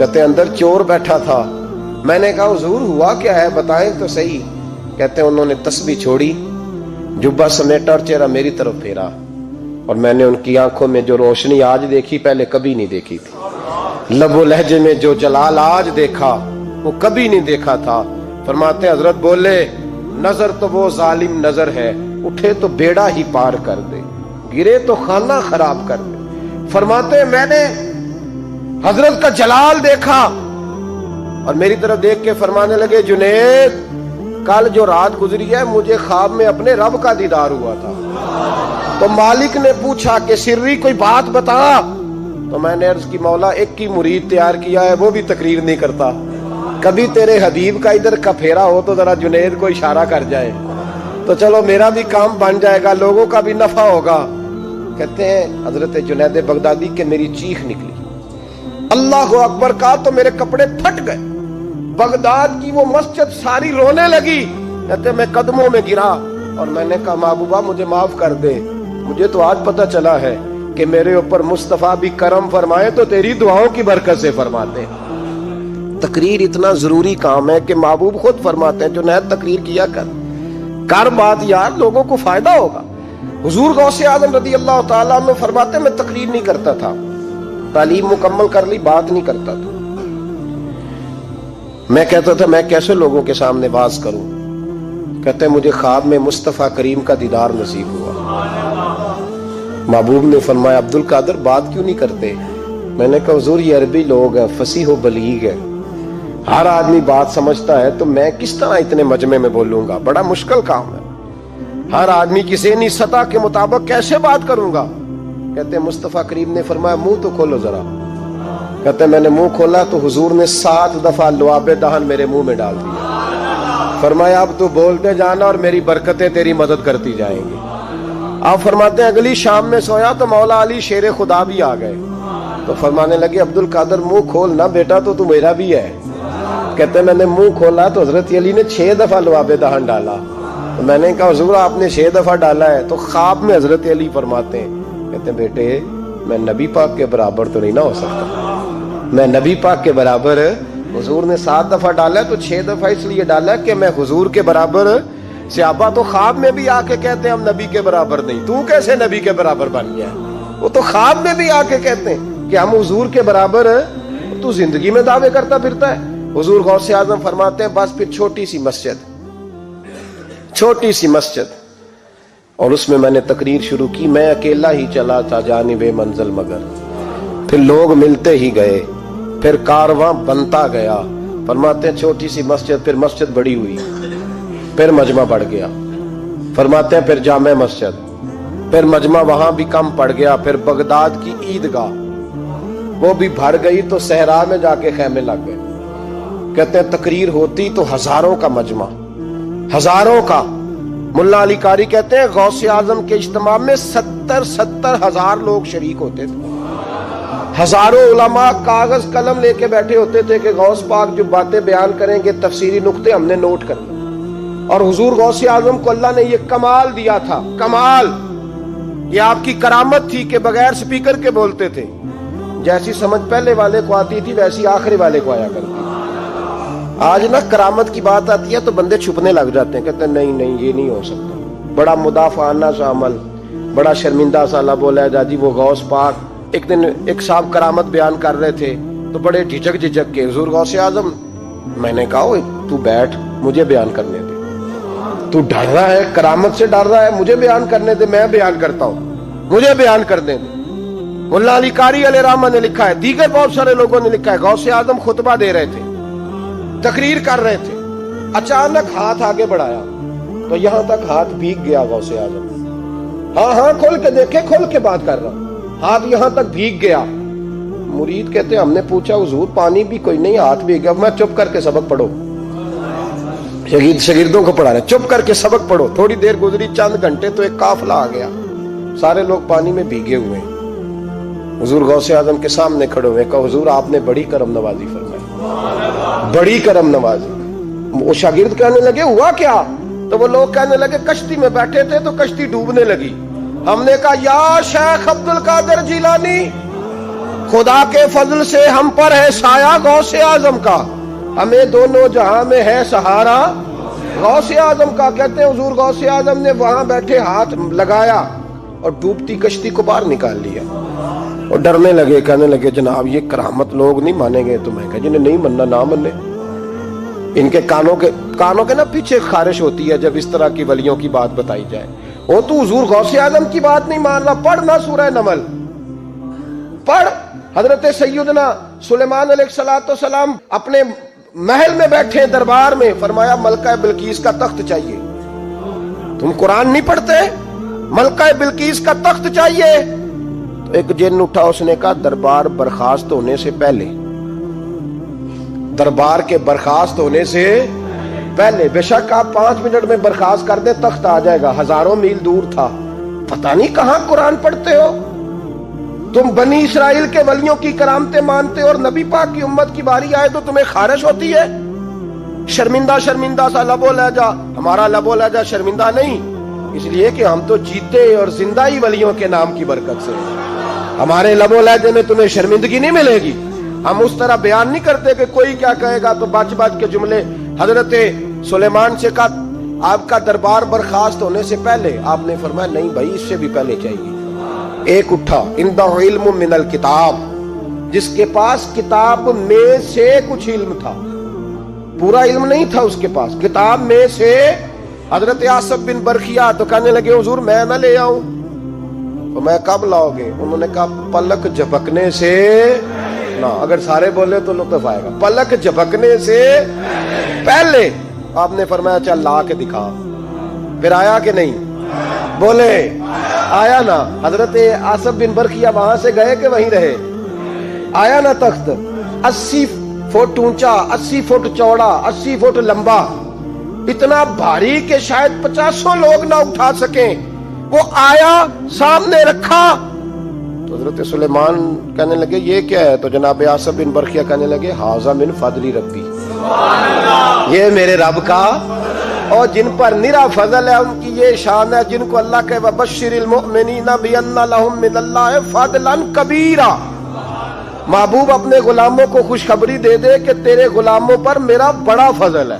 کہتے اندر چور بیٹھا تھا. میں نے کہا حضور ہوا کیا ہے بتائیں تو صحیح. کہتے انہوں نے تسبیح چھوڑی, جبہ سمیٹا اور چہرہ میری طرف پھیرا, اور میں نے ان کی آنکھوں میں جو روشنی آج دیکھی پہلے کبھی نہیں دیکھی تھی. لب و لہجے میں جو جلال آج دیکھا وہ کبھی نہیں دیکھا تھا. فرماتے ہیں حضرت بولے نظر تو وہ ظالم نظر ہے, اٹھے تو بیڑا ہی پار کر دے, گرے تو خانہ خراب کر دے. فرماتے ہیں میں نے حضرت کا جلال دیکھا اور میری طرف دیکھ کے فرمانے لگے جنید کل جو رات گزری ہے مجھے خواب میں اپنے رب کا دیدار ہوا تھا. تو مالک نے پوچھا کہ سری کوئی بات بتا, تو میں نے عرض کی مولا ایک ہی مرید تیار کیا ہے وہ بھی تقریر نہیں کرتا, کبھی تیرے حبیب کا ادھر کا پھیرا ہو تو ذرا جنید کو اشارہ کر جائے تو چلو میرا بھی کام بن جائے گا, لوگوں کا بھی نفع ہوگا. کہتے ہیں حضرت جنید بغدادی کہ میری چیخ نکلی, اللہ اکبر کہا تو میرے کپڑے پھٹ گئے. بغداد کی وہ مسجد ساری رونے لگی. کہتے میں قدموں میں گرا اور میں نے کہا محبوبہ مجھے معاف کر دے, مجھے تو آج پتہ چلا ہے کہ میرے اوپر مصطفیٰ بھی کرم فرمائے تو تیری دعاؤں کی برکت سے فرماتے ہیں. تقریر اتنا ضروری کام ہے کہ محبوب خود فرماتے ہیں جنید تقریر کیا کر بات یار, لوگوں کو فائدہ ہوگا. حضور غوث اعظم رضی اللہ تعالیٰ عنہ فرماتے ہیں میں تقریر نہیں کرتا تھا, تعلیم مکمل کر لی بات نہیں کرتا تھا. میں کہتا تھا میں کیسے لوگوں کے سامنے واز کروں. کہتے ہیں مجھے خواب میں مصطفیٰ کریم کا دیدار نصیب ہوا. محبوب نے فرمایا عبد القادر بات کیوں نہیں کرتے. میں نے کہا حضور یہ عربی لوگ ہیں, فصیح و بلیغ ہے, ہر آدمی بات سمجھتا ہے, تو میں کس طرح اتنے مجمع میں بولوں گا, بڑا مشکل کام ہے, ہر آدمی کی ذہنی سطح کے مطابق کیسے بات کروں گا. کہتے ہیں مصطفیٰ کریم نے فرمایا منہ تو کھولو ذرا. کہتے ہیں میں نے منہ کھولا تو حضور نے 7 دفعہ لعاب دہن میرے منہ میں ڈال دیا. فرمایا اب تو بولتے جانا اور میری برکتیں تیری مدد کرتی جائیں گی. آپ فرماتے ہیں اگلی شام میں سویا تو مولا علی شیر خدا بھی آ گئے, تو فرمانے لگے عبد القادر منہ کھول نا بیٹا تو میرا بھی ہے. کہتے ہیں میں نے منہ کھولا تو حضرت علی نے 6 دفعہ لعاب دہن ڈالا. تو میں نے کہا حضور آپ نے 6 دفعہ ڈالا ہے. تو خواب میں حضرت علی فرماتے ہیں کہتے ہیں بیٹے میں نبی پاک کے برابر تو نہیں نہ ہو سکتا, میں نبی پاک کے برابر, حضور نے 7 دفعہ ڈالا تو 6 دفعہ اس لیے ڈالا کہ میں حضور کے برابر. صحابہ تو خواب میں بھی آ کے کہتے ہیں ہم نبی کے برابر نہیں, تو کیسے نبی کے برابر بن گیا. وہ تو خواب میں بھی آ کے کہتے ہیں کہ ہم حضور کے برابر, تو زندگی میں دعوے کرتا پھرتا ہے. حضور غوث اعظم فرماتے ہیں بس پھر چھوٹی سی مسجد, اور اس میں میں نے تقریر شروع کی. میں اکیلا ہی چلا تھا جانب منزل مگر, پھر لوگ ملتے ہی گئے, پھر کارواں بنتا گیا. فرماتے ہیں چھوٹی سی مسجد, پھر مسجد بڑی ہوئی, پھر مجمع بڑھ گیا. فرماتے ہیں پھر جامع مسجد, پھر مجمع وہاں بھی کم پڑ گیا. پھر بغداد کی عیدگاہ وہ بھی بھر گئی تو صحرا میں جا کے خیمے لگ گئے. کہتے ہیں تقریر ہوتی تو ہزاروں کا مجمع, ہزاروں کا. ملا علی قاری کہتے ہیں غوث اعظم کے اجتماع میں 70 ہزار لوگ شریک ہوتے تھے. ہزاروں علماء کاغذ قلم لے کے بیٹھے ہوتے تھے کہ غوث پاک جو باتیں بیان کریں گے تفسیری نقطے ہم نے نوٹ کرنے. اور حضور غوث اعظم کو اللہ نے یہ کمال دیا تھا, کمال, یہ آپ کی کرامت تھی کہ بغیر سپیکر کے بولتے تھے. جیسی سمجھ پہلے والے کو آتی تھی ویسی آخری والے کو آیا کرتی. آج نا کرامت کی بات آتی ہے تو بندے چھپنے لگ جاتے ہیں, کہتے ہیں نہیں یہ نہیں ہو سکتا. بڑا مدافعانہ سا عمل, بڑا شرمندہ سا لب بولا جا جی وہ غوث پاک. ایک دن ایک صاحب کرامت بیان کر رہے تھے تو بڑے جھجک کے حضور غوث اعظم. میں نے کہا تو بیٹھ مجھے بیان کرنے دے, تو ڈر رہا ہے کرامت سے ڈر رہا ہے, مجھے بیان کرنے دے, میں بیان کرتا ہوں, مجھے بیان کرنے دے. ملا علی قاری علیہ رحمہ نے لکھا ہے, دیگر بہت سارے لوگوں نے لکھا ہے, غوث اعظم خطبہ دے رہے تھے, تقریر کر رہے تھے, اچانک ہاتھ آگے بڑھایا تو یہاں تک ہاتھ بھیگ گیا غوث اعظم. ہاں کھول کے دیکھے, کھول کے بات کر رہا, ہاتھ یہاں تک بھیگ گیا. مرید کہتے ہیں ہم نے پوچھا حضور پانی بھی کوئی نہیں, ہاتھ بھیگ گیا. میں چپ کر کے سبق پڑھو, شاگردوں کو پڑھا رہے, چپ کر کے سبق پڑھو. تھوڑی دیر گزری, چند گھنٹے تو ایک قافلہ آ گیا, سارے لوگ پانی میں بھیگے ہوئے ہیں. حضور غوث اعظم کے سامنے کھڑے ہوئے, کہا حضور آپ نے بڑی کرم نوازی فرمائی, بڑی کرم نوازی. وہ شاگرد کہنے لگے ہوا کیا؟ تو وہ لوگ کہنے لگے کشتی میں بیٹھے تھے تو کشتی ڈوبنے لگی. ہم نے کہا یا شیخ عبد القادر جیلانی خدا کے فضل سے ہم پر ہے سایہ غوث اعظم کا، ہمیں دونوں جہاں میں ہے سہارا غوث اعظم کا۔ کہتے ہیں حضور غوث اعظم نے وہاں بیٹھے ہاتھ لگایا اور ڈوبتی کشتی کو باہر نکال لیا، اور ڈرنے لگے، کہنے لگے جناب یہ کرامت لوگ نہیں مانیں گے تمہیں، کہ جنہیں نہیں مننا نہ منے۔ ان کے کانوں کے نا پیچھے خارش ہوتی ہے جب اس طرح کی ولیوں کی بات بتائی جائے۔ وہ تو حضور غوث اعظم کی بات نہیں مان رہا، پڑھنا سورہ نمل پڑھ۔ حضرت سیدنا سلیمان علیہ السلام اپنے محل میں بیٹھے دربار میں، فرمایا ملکہ بلقیس کا تخت چاہیے۔ تم قرآن نہیں پڑھتے؟ ملکہ بلقیس کا تخت چاہیے۔ تو ایک جن اٹھا، اس نے کہا دربار برخاست ہونے سے پہلے، دربار کے برخاست ہونے سے پہلے، بے شک آپ 5 منٹ میں برخاست کر دے تخت آ جائے گا، ہزاروں میل دور تھا۔ پتہ نہیں کہاں قرآن پڑھتے ہو تم، بنی اسرائیل کے ولیوں کی کرامتیں مانتے اور نبی پاک کی امت کی باری آئے تو تمہیں خارش ہوتی ہے۔ شرمندہ سا لب و لہجہ، ہمارا لب و لہجہ شرمندہ نہیں، اس لیے کہ ہم تو جیتے اور زندہ ہی ولیوں کے نام کی برکت سے، ہمارے لب و لہجے میں تمہیں شرمندگی نہیں ملے گی۔ ہم اس طرح بیان نہیں کرتے کہ کوئی کیا کہے گا تو بچ کے جملے۔ حضرت سلیمان سے کہا آپ کا دربار برخاست ہونے سے پہلے، آپ نے فرمایا نہیں بھائی اس سے بھی پہلے چاہیے۔ ایک اٹھا، عندہ علم من الکتاب، جس کے پاس کتاب میں سے کچھ علم تھا، پورا علم نہیں تھا اس کے پاس، کتاب میں سے۔ حضرت آصف بن برخیا تو کہنے لگے حضور میں نہ لے آؤں، تو میں کب لاؤ گے؟ انہوں نے کہا پلک جھپکنے سے نہ، اگر سارے بولے تو لطف آئے گا، پلک جھپکنے سے پہلے۔ آپ نے فرمایا چل لا کے دکھا، پھر آیا کہ نہیں؟ بولے آیا نا۔ حضرت آصف بن برخیا وہاں سے گئے کہ وہیں رہے؟ آیا نا تخت، 80 فٹ اونچا، 80 فٹ چوڑا، 80 فٹ لمبا، اتنا بھاری کہ شاید 50 لوگ نہ اٹھا سکیں، وہ آیا سامنے رکھا۔ تو حضرت سلیمان کہنے لگے یہ کیا ہے؟ تو جناب آصف بن برخیا کہنے لگے ھذا من فضل ربی، یہ میرے رب کا، اور جن پر نرا فضل ہے ان کی یہ شان ہے جن کو اللہ کے وبشر المؤمنین بان لهم من اللہ فضلا کبیرا۔ محبوب اپنے غلاموں کو خوشخبری دے دے کہ تیرے غلاموں پر میرا بڑا فضل ہے،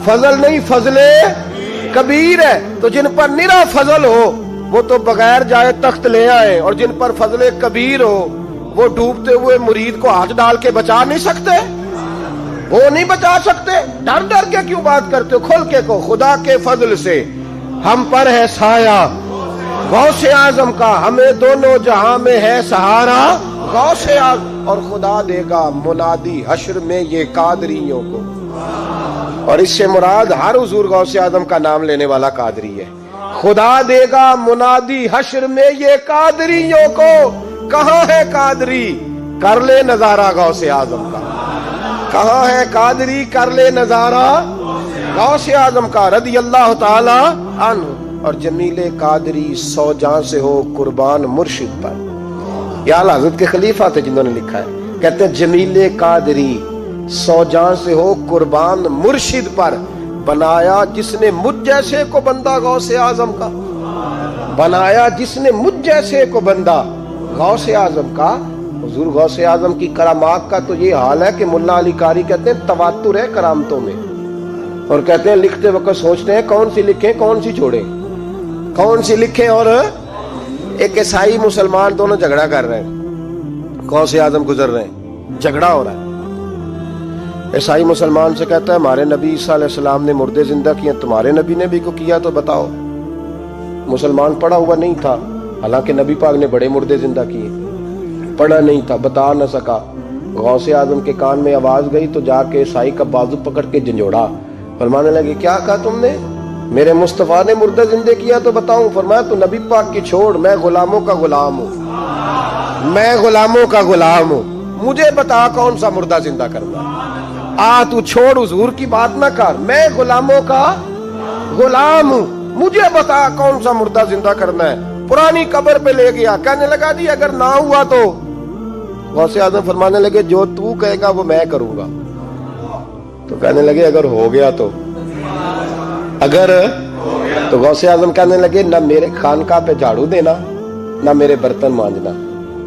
فضل نہیں فضل کبیر ہے۔ تو جن پر نرا فضل ہو وہ تو بغیر جائے تخت لے آئے، اور جن پر فضل کبیر ہو وہ ڈوبتے ہوئے مرید کو ہاتھ ڈال کے بچا نہیں سکتے، وہ نہیں بچا سکتے۔ ڈر کے کیوں بات کرتے ہو؟ کھول کے کو، خدا کے فضل سے ہم پر ہے سایہ غوث اعظم کا، ہمیں دونوں جہاں میں ہے سہارا غوث اعظم، اور خدا دے گا منادی حشر میں یہ قادریوں کو۔ اور اس سے مراد ہر حضور غوث اعظم کا نام لینے والا قادری ہے۔ خدا دے گا منادی حشر میں یہ قادریوں کو۔ کہاں ہے قادری؟ کر لے نظارہ غوث اعظم کا۔ کہاں ہے قادری؟ کر لے نظارہ غوث اعظم کا رضی اللہ تعالی عنہ۔ اور جمیل قادری 100 جان سے ہو قربان مرشد پر، یہ اعلیٰ حضرت کے خلیفہ تھے جنہوں نے لکھا ہے، کہتے ہیں جمیل قادری 100 جان سے ہو قربان مرشد پر، بنایا جس نے مجھ جیسے کو بندہ غوث اعظم کا، بنایا جس نے مجھ جیسے کو بندہ غوث اعظم کا۔ حضور غوث اعظم کی کرامات کا تو یہ حال ہے کہ ملا علی قاری کہتے ہیں تواتر ہے کرامتوں میں، اور کہتے ہیں لکھتے وقت سوچتے ہیں کون سی لکھیں کون سی چھوڑیں، کون سی لکھیں۔ اور ایک عیسائی مسلمان دونوں جھگڑا کر رہے ہیں، غوث اعظم گزر رہے ہیں، جھگڑا ہو رہا ہے۔ عیسائی مسلمان سے کہتا ہے ہمارے نبی عیسیٰ علیہ السلام نے مردے زندہ کیے، تمہارے نبی نے بھی کو کیا تو بتاؤ۔ مسلمان پڑھا ہوا نہیں تھا، حالانکہ نبی پاک نے بڑے مردے زندہ کیے، پڑھا نہیں تھا، بتا نہ سکا۔ غوث اعظم کے کان میں آواز گئی تو جا کے عیسائی کا بازو پکڑ کے جھنجھوڑا، فرمانے لگے کیا کہا تم نے؟ میرے مصطفیٰ نے مردہ زندہ کیا تو بتاؤں؟ فرمایا تو نبی پاک کی چھوڑ، میں غلاموں کا غلام ہوں، میں غلاموں کا غلام ہوں، مجھے بتا کون سا مردہ زندہ کرنا۔ تو چھوڑ حضور کی بات نہ کر، میں غلاموں کا غلام ہوں، مجھے بتا کون سا مردہ زندہ کرنا ہے۔ پرانی قبر پہ لے گیا، کہنے لگا جی اگر نہ ہوا تو؟ غوث اعظم فرمانے لگے جو تو کہے گا وہ میں کروں گا۔ تو کہنے لگے اگر ہو گیا تو؟ اگر تو غوث اعظم کہنے لگے نہ میرے خانقاہ پہ جھاڑو دینا، نہ میرے برتن مانجنا،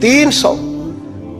300,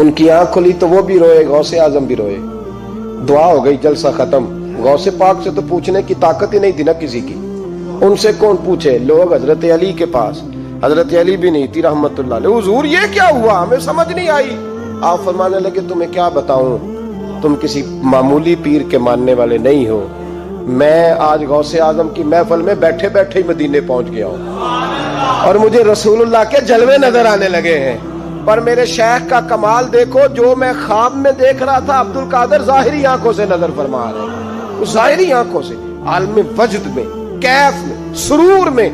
ان کی آنکھ کھلی تو وہ بھی روئے، غوث اعظم بھی روئے، دعا ہو گئی، جلسہ ختم۔ غوث پاک سے تو پوچھنے کی طاقت ہی نہیں تھی نا کسی کی، ان سے کون پوچھے؟ لوگ حضرت علی کے پاس، حضرت علی بھی نہیں تھی رحمت اللہ علیہ، حضور یہ کیا ہوا، ہمیں سمجھ نہیں آئی۔ آپ فرمانے لگے تمہیں کیا بتاؤں، تم کسی معمولی پیر کے ماننے والے نہیں ہو، میں آج غوث اعظم کی محفل میں بیٹھے بیٹھے ہی مدینے پہنچ گیا ہوں اور مجھے رسول اللہ کے جلوے نظر آنے لگے ہیں، پر میرے شیخ کا کمال دیکھو، جو میں خواب میں دیکھ رہا تھا عبد القادر ظاہری آنکھوں سے نظر فرما رہے ہیں، ظاہری آنکھوں سے، عالم وجد میں، کیف میں، سرور میں۔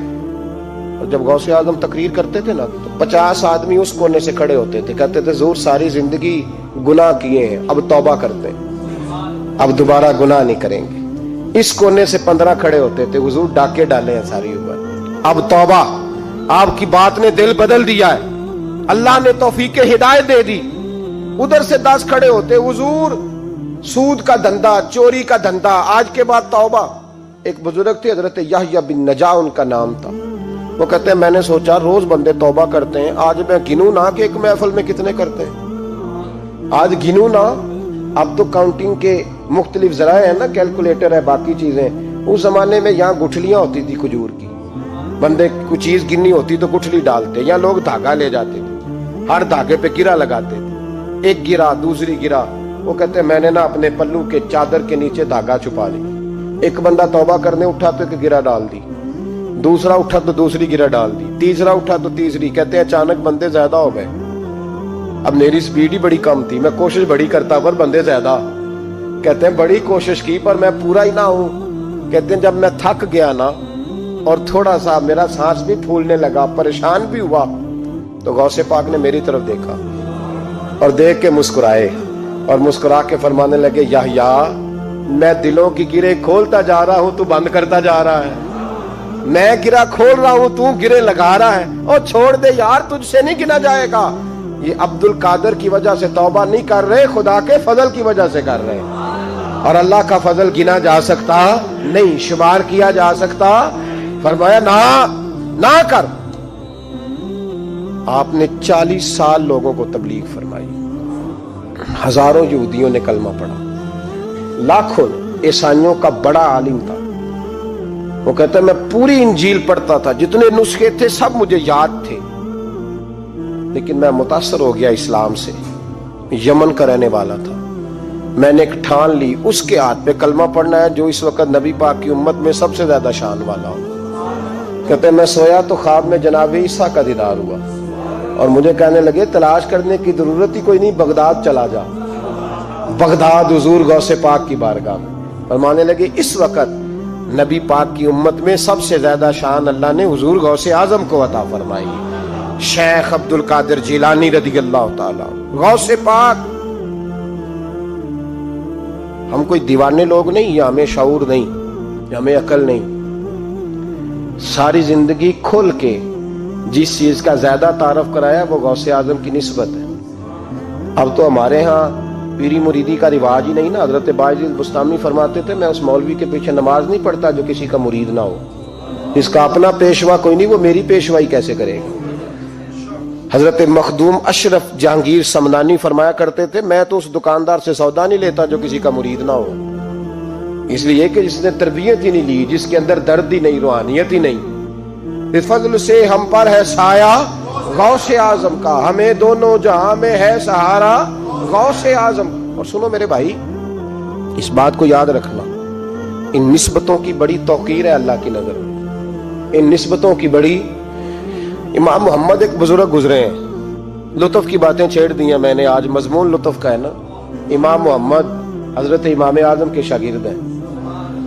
اور جب غوث اعظم تقریر کرتے تھے نا تو 50 آدمی اس کونے سے کھڑے ہوتے تھے، کہتے تھے حضور ساری زندگی گناہ کیے ہیں، اب توبہ کرتے ہیں، اب دوبارہ گناہ نہیں کریں گے۔ اس کونے سے 15 کھڑے ہوتے تھے، حضور ڈاکے ڈالے ہیں ساری عمر، اب توبہ، آپ کی بات نے دل بدل دیا ہے، اللہ نے توفیق ہدایت دے دی۔ ادھر سے 10 کھڑے ہوتے، حضور سود کا دھندا، چوری کا دھندا، آج کے بعد توبہ۔ ایک بزرگ تھے حضرت یحییٰ بن نجا ان کا نام تھا، وہ کہتے ہیں میں نے سوچا روز بندے توبہ کرتے ہیں، آج میں گنوں نہ کہ ایک محفل میں کتنے کرتے ہیں، آج گنوں نہ۔ اب تو کاؤنٹنگ کے مختلف ذرائع ہیں نا، کیلکولیٹر ہے، باقی چیزیں۔ اس زمانے میں یہاں گٹھلیاں ہوتی تھی کھجور کی، بندے کوئی چیز گننی ہوتی تو گٹھلی ڈالتے، یا لوگ دھاگا لے جاتے تھے، ہر دھاگے پہ گرہ لگاتے تھے، ایک گرہ دوسری گرہ۔ وہ کہتے ہیں میں نے نا اپنے پلو کے چادر کے نیچے دھاگا چھپا لی، ایک بندہ توبہ کرنے اٹھا تو ایک گرہ ڈال دی، دوسرا اٹھا تو دوسری گرہ ڈال دی، تیسرا اٹھا تو تیسری۔ کہتے ہیں اچانک بندے زیادہ ہو گئے، اب میری سپیڈ ہی بڑی کم تھی، میں کوشش بڑی کرتا پر بندے زیادہ۔ کہتے ہیں بڑی کوشش کی پر میں پورا ہی نہ ہوں۔ کہتے ہیں جب میں تھک گیا نا اور تھوڑا سا میرا سانس بھی پھولنے لگا، پریشان بھی ہوا، تو غوث پاک نے میری طرف دیکھا اور دیکھ کے مسکرائے اور مسکرا کے فرمانے لگے یحییٰ میں دلوں کی گرے کھولتا جا رہا ہوں، تو بند کرتا جا رہا ہے، میں گرہ کھول رہا ہوں، تو گرے لگا رہا ہے، اور چھوڑ دے یار، تجھ سے نہیں گنا جائے گا۔ یہ عبد القادر کی وجہ سے توبہ نہیں کر رہے، خدا کے فضل کی وجہ سے کر رہے، اور اللہ کا فضل گنا جا سکتا نہیں، شمار کیا جا سکتا۔ فرمایا نہ کر۔ آپ نے 40 سال لوگوں کو تبلیغ فرمائی، ہزاروں یہودیوں نے کلمہ پڑھا، لاکھوں عیسائیوں کا بڑا عالم تھا۔ وہ کہتا ہے میں پوری انجیل پڑھتا تھا، جتنے نسخے تھے سب مجھے یاد تھے، لیکن میں متاثر ہو گیا اسلام سے۔ یمن کا رہنے والا تھا، میں نے ایک ٹھان لی اس کے ہاتھ پہ کلمہ پڑھنا ہے جو اس وقت نبی پاک کی امت میں سب سے زیادہ شان والا ہو۔ کہتے ہیں میں سویا تو خواب میں جناب عیسیٰ کا دیدار ہوا اور مجھے کہنے لگے تلاش کرنے کی ضرورت ہی کوئی نہیں، بغداد چلا جا۔ بغداد حضور غوث پاک کی بارگاہ میں فرمانے لگے اس وقت نبی پاک کی امت میں سب سے زیادہ شان اللہ نے حضور غوث اعظم کو عطا فرمائی، شیخ عبد القادر جیلانی رضی اللہ تعالیٰ غوث پاک۔ ہم کوئی دیوانے لوگ نہیں، یا ہمیں شعور نہیں، یا ہمیں عقل نہیں، ساری زندگی کھل کے جس چیز کا زیادہ تعارف کرایا وہ غوث اعظم کی نسبت ہے۔ اب تو ہمارے ہاں پیری مریدی کا رواج ہی نہیں نا۔ حضرت باعزید بستامی فرماتے تھے میں اس مولوی کے پیچھے نماز نہیں پڑھتا جو کسی کا مرید نہ ہو، اس کا اپنا پیشوا کوئی نہیں، وہ میری پیشوائی کیسے کرے گا۔ حضرت مخدوم اشرف جہانگیر سمنانی فرمایا کرتے تھے میں تو اس دکاندار سے سودا نہیں لیتا جو کسی کا مرید نہ ہو، اس لیے کہ جس نے تربیت ہی نہیں لی، جس کے اندر درد ہی نہیں، روحانیت ہی نہیں۔ فضل سے ہم پر ہے سایہ غوث اعظم کا، ہمیں دونوں جہاں میں ہے سہارا غوث اعظم۔ اور سنو میرے بھائی، اس بات کو یاد رکھنا، ان نسبتوں کی بڑی توقیر ہے اللہ کی نظر میں، ان نسبتوں کی بڑی۔ امام محمد ایک بزرگ گزرے ہیں، لطف کی باتیں چھیڑ دی ہیں میں نے، آج مضمون لطف کا ہے نا۔ امام محمد حضرت امام اعظم کے شاگرد ہیں،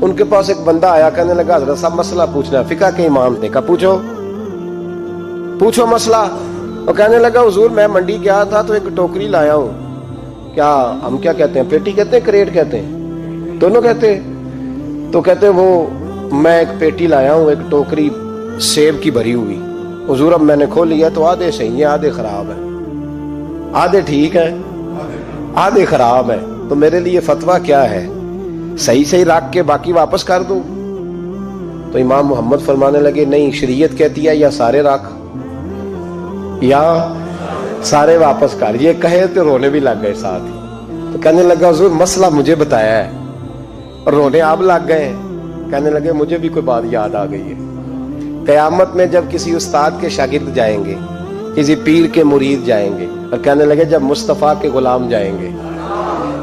ان کے پاس ایک بندہ آیا، کہنے لگا حضرت صاحب مسئلہ پوچھنا ہے، فقہ کے امام نے کہا پوچھو مسئلہ۔ وہ کہنے لگا حضور میں منڈی گیا تھا تو ایک ٹوکری لایا ہوں، کیا ہم کیا کہتے ہیں، پیٹی کہتے ہیں کریٹ کہتے ہیں، دونوں کہتے ہیں؟ تو کہتے ہیں وہ میں ایک پیٹی لایا ہوں، ایک ٹوکری سیب کی بھری ہوئی، حضور اب میں نے کھول لیا تو آدھے صحیح ہیں آدھے خراب ہیں، آدھے ٹھیک ہیں آدھے خراب ہیں، تو میرے لیے فتویٰ کیا ہے، صحیح رکھ کے باقی واپس کر دوں؟ تو امام محمد فرمانے لگے نہیں، شریعت کہتی ہے یا سارے رکھ یا سارے واپس کر, یہ کہے تو رونے بھی لگ گئے ساتھ ہی. تو کہنے لگا حضور مسئلہ مجھے بتایا ہے, اور رونے آپ لگ گئے. کہنے لگے مجھے بھی کوئی بات یاد آ گئی ہے. قیامت میں جب کسی استاد کے شاگرد جائیں گے, کسی پیر کے مرید جائیں گے, اور کہنے لگے جب مصطفیٰ کے غلام جائیں گے,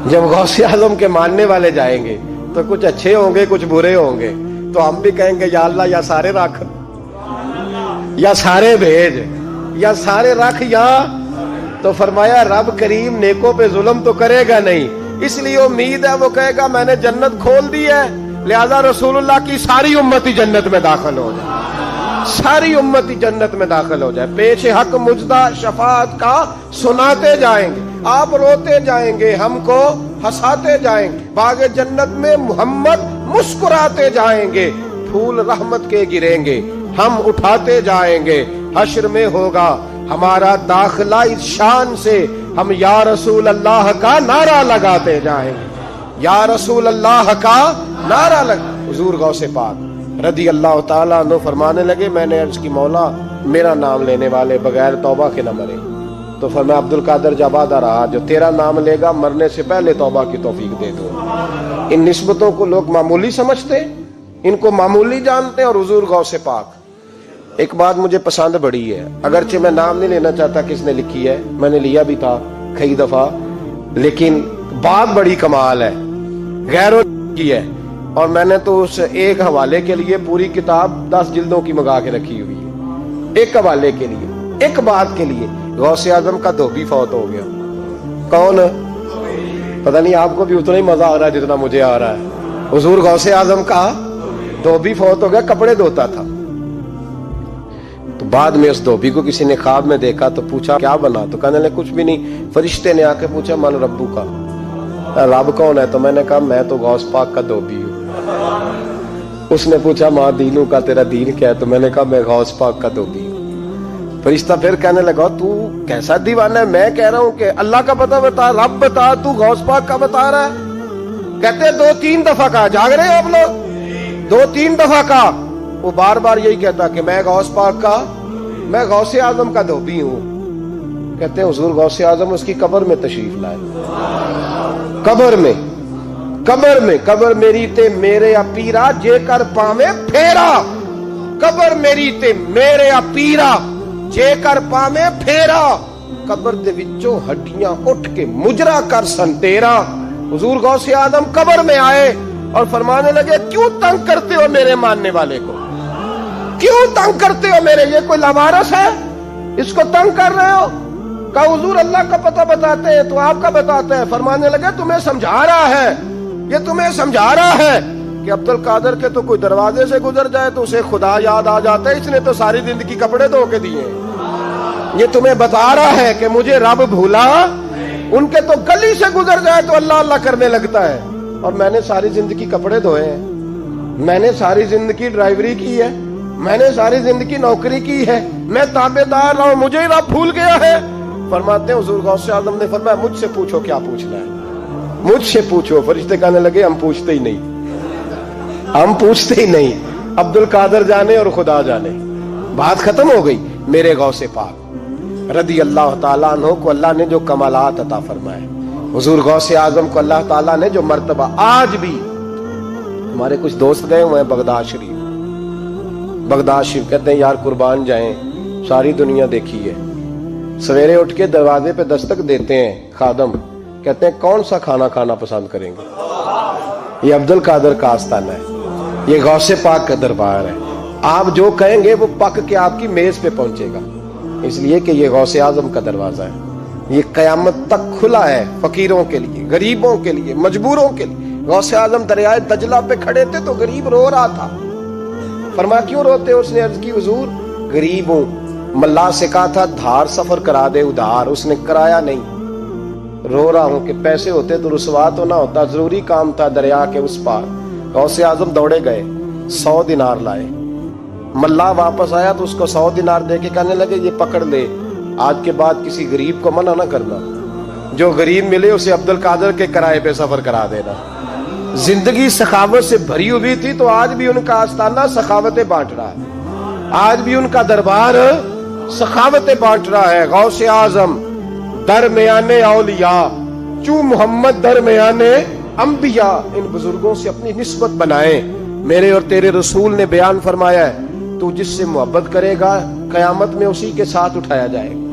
جب غوث اعظم کے ماننے والے جائیں گے, تو کچھ اچھے ہوں گے کچھ برے ہوں گے. تو ہم بھی کہیں گے یا اللہ یا سارے رکھ, یا سارے بھیج, یا سارے رکھ, یا. تو فرمایا رب کریم نیکوں پہ ظلم تو کرے گا نہیں, اس لیے امید ہے وہ کہے گا میں نے جنت کھول دی ہے, لہذا رسول اللہ کی ساری امتی جنت میں داخل ہو جائے, ساری امتی جنت میں داخل ہو جائے. پیش حق مجدہ شفاعت کا سناتے جائیں گے, آپ روتے جائیں گے, ہم کو ہنساتے جائیں گے, باغ جنت میں محمد مسکراتے جائیں گے, پھول رحمت کے گریں گے, ہم اٹھاتے جائیں گے. حشر میں ہوگا ہمارا داخلہ اس شان سے, ہم یا رسول اللہ کا نعرہ لگاتے جائیں گے, یا رسول اللہ کا نعرہ حضور غوث پاک رضی اللہ تعالیٰ عنہ فرمانے لگے, میں نے عرض کی مولا میرا نام لینے والے بغیر توبہ کے نہ مرے. تو فرمایا عبد القادر جب وعدہ رہا جو تیرا نام لے گا مرنے سے پہلے توبہ کی توفیق دے دو. ان نسبتوں کو لوگ معمولی سمجھتے, ان کو معمولی جانتے, اور حضور غوث پاک. ایک بات مجھے پسند بڑی ہے, اگرچہ میں نام نہیں لینا چاہتا کس نے لکھی ہے, میں نے لیا بھی تھا کئی دفعہ, لیکن بات بڑی کمال ہے, غیروں کی ہے, اور میں نے تو اس ایک حوالے کے لیے پوری کتاب 10 جلدوں کی منگا کے رکھی ہوئی ہے, ایک حوالے کے لیے, ایک بات کے لیے. غوث اعظم کا دھوبی فوت ہو گیا. کون؟ پتہ نہیں آپ کو بھی اتنا ہی مزہ آ رہا ہے جتنا مجھے آ رہا ہے. حضور غوث اعظم کا دھوبی فوت ہو گیا, کپڑے دھوتا تھا. تو بعد میں اس دھوبی کو کسی نے خواب میں دیکھا تو پوچھا کیا بنا, تو کہنے لگے کچھ بھی نہیں. فرشتے نے آ کے پوچھا من ربو کا, رب کون ہے؟ تو میں نے کہا میں تو غوث پاک کا دھوبی ہوں. اس نے پوچھا ماں دینوں کا تیرا دین کیا ہے؟ تو میں نے کہا میں غوث پاک کا دھوبی ہوں. فرشتہ پھر کہنے لگا تو کیسا دیوانہ ہے, میں کہہ رہا ہوں کہ اللہ کا پتہ بتا, رب بتا, تو غوث پاک کا بتا رہا ہے. کہتے 2-3 دفعہ کہا, جاگ رہے ہیں آپ لوگ, 2-3 دفعہ کہا. وہ بار بار یہی کہتا کہ میں غوث پاک کا, میں غوث اعظم کا دھوبی ہوں. کہتے ہیں حضور غوث اعظم اس کی قبر میں تشریف لائے. قبر میری تے میرے اپیرا جے کر پاوے پھیرا, قبر میری تے میرے اپیرا جے کر پاوے پھیرا, قبر دے وچوں ہڈیاں اٹھ کے مجرا کر سن تیرا. حضور غوث اعظم قبر میں آئے اور فرمانے لگے کیوں تنگ کرتے ہو میرے ماننے والے کو, کیوں تنگ کرتے ہو میرے, یہ کوئی لوارث ہے اس کو تنگ کر رہے ہو؟ کہا حضور اللہ کا پتہ بتاتے ہیں تو آپ کا بتاتے ہیں. فرمانے لگے تمہیں سمجھا رہا ہے, یہ تمہیں سمجھا رہا ہے کہ عبد القادر کے تو کوئی دروازے سے گزر جائے تو اسے خدا یاد آ جاتا ہے, اس نے تو ساری زندگی کپڑے دھو کے دیے. یہ تمہیں بتا رہا ہے کہ مجھے رب بھولا, ان کے تو گلی سے گزر جائے تو اللہ اللہ کرنے لگتا ہے, اور میں نے ساری زندگی کپڑے دھوئے ہیں, میں نے ساری زندگی ڈرائیوری کی ہے, میں نے ساری زندگی نوکری کی ہے, میں تابعدار رہا ہوں, مجھے ہی رب بھول گیا ہے. فرماتے ہیں حضور غوث اعظم نے فرمایا مجھ سے پوچھو کیا پوچھنا ہے, مجھ سے پوچھو. فرشتے کہنے لگے ہم پوچھتے ہی نہیں, ہم پوچھتے ہی نہیں, عبد القادر جانے اور خدا جانے. بات ختم ہو گئی. میرے غوث پاک رضی اللہ تعالیٰ عنہ کو اللہ نے جو کمالات عطا فرمائے, حضور غوث اعظم کو اللہ تعالیٰ نے جو مرتبہ, آج بھی ہمارے کچھ دوست گئے ہوئے ہیں بغداد شریف, بغداد شریف کہتے ہیں یار قربان جائیں, ساری دنیا دیکھی ہے. سویرے اٹھ کے دروازے پہ دستک دیتے ہیں خادم, کہتے ہیں کون سا کھانا کھانا پسند کریں گے. یہ عبد القادر کا آستانہ ہے, یہ غوث پاک کا دربار ہے. آپ جو کہیں گے وہ پک کے آپ کی میز پہ پہنچے گا, اس لیے کہ یہ غوث اعظم کا دروازہ ہے. یہ قیامت تک کھلا ہے فقیروں کے لیے, غریبوں کے لیے, مجبوروں کے لیے. غوث اعظم دریائے دجلہ پہ کھڑے تھے تو غریب رو رہا تھا. فرمایا کیوں روتے ہو؟ اس نے عرض کی حضور غریب ہوں, ملا سے کہا تھا دھار سفر کرا دے ادھار, اس نے کرایا نہیں, رو رہا ہوں کہ پیسے ہوتے تو رسوا تو نہ ہوتا, ضروری کام تھا دریا کے اس پار. غوث اعظم دوڑے گئے, 100 دینار لائے. ملا واپس آیا تو اس کو 100 دینار دے کے کہنے لگے یہ پکڑ لے, آج کے بعد کسی غریب کو منع نہ کرنا, جو غریب ملے اسے عبد القادر کے کرائے پہ سفر کرا دینا. زندگی سخاوت سے بھری ہوئی تھی تو آج بھی ان کا آستانہ سخاوتیں بانٹ رہا ہے, آج بھی ان کا دربار سخاوتیں بانٹ رہا ہے. غوث اعظم درمیانے اولیاء، چوں محمد درمیانے انبیاء، ان بزرگوں سے اپنی نسبت بنائیں۔ میرے اور تیرے رسول نے بیان فرمایا ہے تو جس سے محبت کرے گا قیامت میں اسی کے ساتھ اٹھایا جائے گا۔